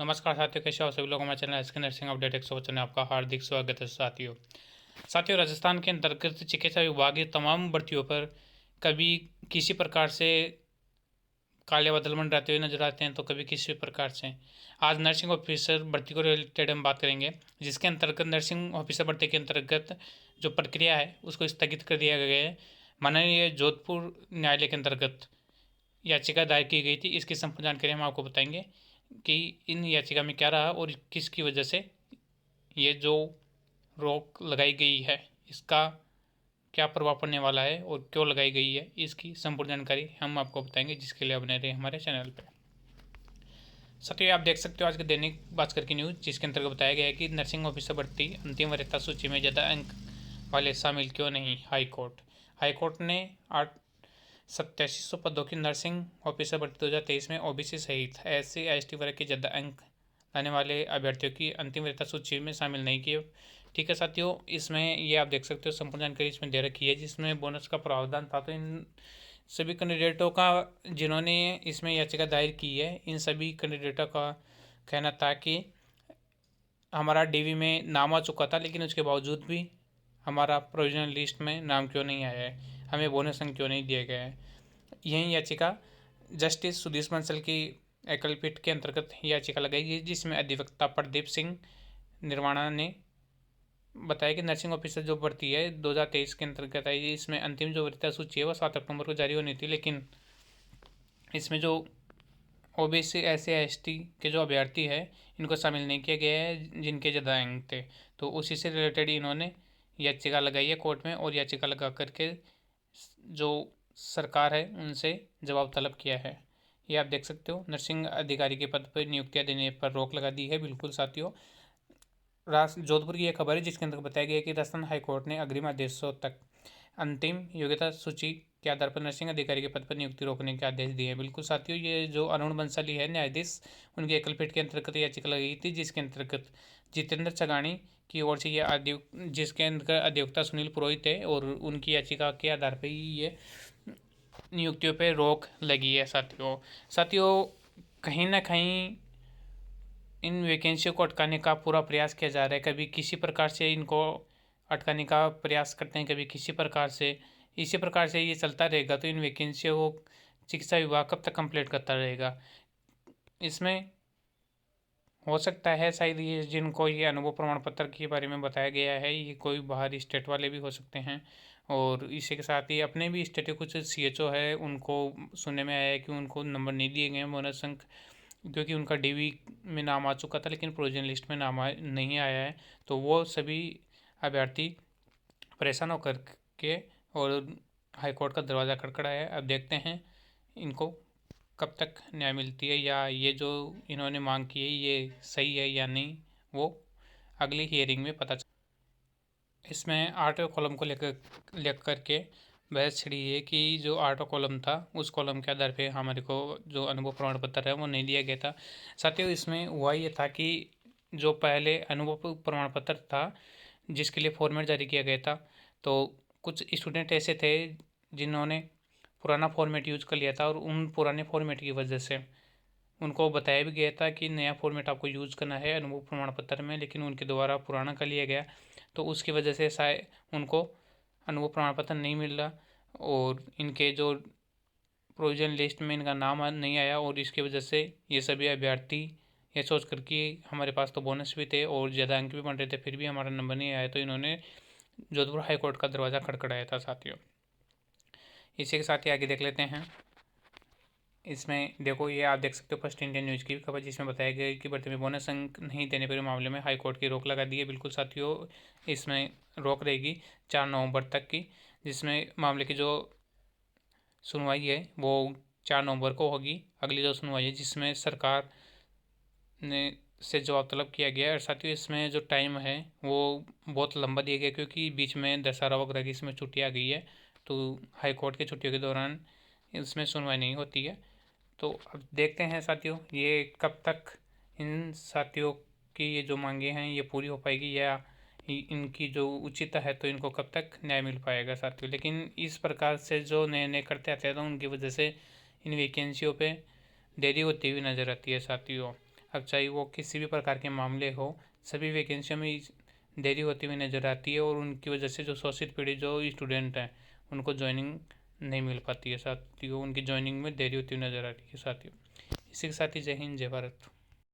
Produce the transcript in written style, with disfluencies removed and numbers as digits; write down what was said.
नमस्कार साथियों, कैसे हो सभी लोग। हमारे चैनल एसके नर्सिंग अपडेट 155 में आपका हार्दिक स्वागत है। साथियों राजस्थान के अंतर्गत चिकित्सा विभाग की तमाम भर्तियों पर कभी किसी प्रकार से काले बादल मंडराते हुए नजर आते हैं, तो कभी किसी प्रकार से। आज नर्सिंग ऑफिसर भर्ती को रिलेटेड हम बात करेंगे, जिसके अंतर्गत नर्सिंग ऑफिसर भर्ती के अंतर्गत जो प्रक्रिया है उसको स्थगित कर दिया गया है। माननीय जोधपुर न्यायालय के अंतर्गत याचिका दायर की गई थी। इसकी संपूर्ण जानकारी हम आपको बताएंगे कि इन याचिका में क्या रहा और किसकी वजह से ये जो रोक लगाई गई है इसका क्या प्रभाव पड़ने वाला है और क्यों लगाई गई है, इसकी संपूर्ण जानकारी हम आपको बताएंगे, जिसके लिए बने रहे हमारे चैनल पर। साथियों आप देख सकते हो आज के दैनिक भास्कर की न्यूज़, जिसके अंतर्गत बताया गया है कि नर्सिंग ऑफिसर भर्ती अंतिम वरीयता सूची में ज़्यादा अंक वाले शामिल क्यों नहीं। हाईकोर्ट ने 8700 पदों की नर्सिंग ऑफिसर भर्ती 2023 में ओबीसी सहित SC ST वर्ग के ज़्यादा अंक लाने वाले अभ्यर्थियों की अंतिम वरीयता सूची में शामिल नहीं किए। ठीक है साथियों, इसमें ये आप देख सकते हो संपूर्ण जानकारी इसमें दे रखी है, जिसमें बोनस का प्रावधान था। तो इन सभी कैंडिडेटों का, जिन्होंने इसमें याचिका दायर की है, इन सभी कैंडिडेटों का कहना था कि हमारा DV में नाम आ चुका था, लेकिन उसके बावजूद भी हमारा प्रोविजनल लिस्ट में नाम क्यों नहीं आया है, हमें बोनस अंक क्यों नहीं दिए गए हैं। यही याचिका जस्टिस सुधीर बंसल की एकल पीठ के अंतर्गत याचिका लगाई गई, जिसमें अधिवक्ता प्रदीप सिंह निर्वाणा ने बताया कि नर्सिंग ऑफिसर जो भर्ती है 2023 के अंतर्गत आई, इसमें अंतिम जो वरीयता सूची है वो 7 अक्टूबर को जारी होनी थी, लेकिन इसमें जो OBC SC ST के जो अभ्यर्थी है इनको शामिल नहीं किया गया है, जिनके ज़्यादा अंक थे। तो उसी से रिलेटेड इन्होंने याचिका लगाई है कोर्ट में, और याचिका लगा करके जो सरकार है उनसे जवाब तलब किया है। ये आप देख सकते हो, नर्सिंग अधिकारी के पद पर नियुक्तियां देने पर रोक लगा दी है। बिल्कुल साथियों, जोधपुर की यह खबर है, जिसके अंदर बताया गया कि राजस्थान हाईकोर्ट ने अग्रिम आदेशों तक अंतिम योग्यता सूची के आधार पर नर्सिंग अधिकारी के पद पर नियुक्ति रोकने के आदेश दिए हैं। बिल्कुल साथियों, ये जो अरुण बंसाली है न्यायाधीश, उनकी एकल पीठ के अंतर्गत याचिका लगाई थी, जिसके अंतर्गत जितेंद्र चगानी की ओर से ये जिसके अंदर अधिवक्ता सुनील पुरोहित है, और उनकी याचिका के आधार पर ही ये नियुक्तियों पर रोक लगी है। साथियों कहीं ना कहीं इन वैकेंसियों को अटकाने का पूरा प्रयास किया जा रहा है। कभी किसी प्रकार से इनको अटकाने का प्रयास करते हैं, कभी किसी प्रकार से। इसी प्रकार से ये चलता रहेगा तो इन वैकेंसियों को चिकित्सा विभाग कब तक कंप्लीट करता रहेगा। इसमें हो सकता है शायद ये जिनको ये अनुभव प्रमाण पत्र के बारे में बताया गया है, ये कोई बाहरी स्टेट वाले भी हो सकते हैं। और इसी के साथ ही अपने भी स्टेट के कुछ CHO है, उनको सुनने में आया है कि उनको नंबर नहीं दिए गए बोनस अंक, क्योंकि उनका DV में नाम आ चुका था, लेकिन प्रोविजन लिस्ट में नाम नहीं आया है। तो वो सभी अभ्यर्थी परेशान होकर के और हाईकोर्ट का दरवाज़ा खटखटाया है। अब देखते हैं इनको कब तक न्याय मिलती है, या ये जो इन्होंने मांग की है ये सही है या नहीं, वो अगली हियरिंग में पता चल। इसमें 8वें कॉलम को लेकर के बहस छिड़ी है कि जो 8वां कॉलम था उस कॉलम के आधार पे हमारे को जो अनुभव प्रमाण पत्र है वो नहीं दिया गया था। साथियों इसमें हुआ ये था कि जो पहले अनुभव प्रमाण पत्र था जिसके लिए फॉर्मेट जारी किया गया था, तो कुछ स्टूडेंट ऐसे थे जिन्होंने पुराना फॉर्मेट यूज कर लिया था, और उन पुराने फॉर्मेट की वजह से उनको बताया भी गया था कि नया फॉर्मेट आपको यूज़ करना है अनुभव प्रमाण पत्र में, लेकिन उनके द्वारा पुराना कर लिया गया। तो उसकी वजह से शायद उनको अनुभव प्रमाण पत्र नहीं मिल रहा, और इनके जो प्रोविजन लिस्ट में इनका नाम नहीं आया, और इसकी वजह से ये सभी अभ्यर्थी ये सोच कर कि हमारे पास तो बोनस भी थे और ज़्यादा अंक भी बन रहे थे, फिर भी हमारा नंबर नहीं आया, तो इन्होंने जोधपुर हाईकोर्ट का दरवाज़ा खटखटाया था। साथियों इसी के साथ ही आगे देख लेते हैं। इसमें देखो, ये आप देख सकते हो फर्स्ट इंडियन न्यूज़ की खबर, जिसमें बताया गया कि भर्ती में बोनस अंक नहीं देने पर मामले में हाईकोर्ट की रोक लगा दी है। बिल्कुल साथियों, इसमें रोक रहेगी 4 नवंबर तक की, जिसमें मामले की जो सुनवाई है वो 4 नवंबर को होगी, अगली जो सुनवाई है, जिसमें सरकार ने से जवाब तलब किया गया है। और साथियों इसमें जो टाइम है वो बहुत लंबा दिया गया, क्योंकि बीच में दशहरा वगैरह की इसमें छुट्टी आ गई है, तो हाईकोर्ट की छुट्टियों के दौरान इसमें सुनवाई नहीं होती है। तो अब देखते हैं साथियों ये कब तक इन साथियों की ये जो मांगे हैं ये पूरी हो पाएगी, या इनकी जो उचित है तो इनको कब तक न्याय मिल पाएगा साथियों। लेकिन इस प्रकार से जो नए नए करते आते हैं तो उनकी वजह से इन वैकेंसियों पे देरी होती हुई नज़र आती है साथियों। अब चाहे वो किसी भी प्रकार के मामले हो, सभी वैकेंसियों में देरी होती हुई नज़र आती है और उनकी वजह से जो शोषित पीढ़ी जो स्टूडेंट हैं उनको ज्वाइनिंग नहीं मिल पाती है साथियों, उनकी ज्वाइनिंग में देरी होती हुई नज़र आ रही है साथियों। इसी के साथ ही जय हिंद जय भारत।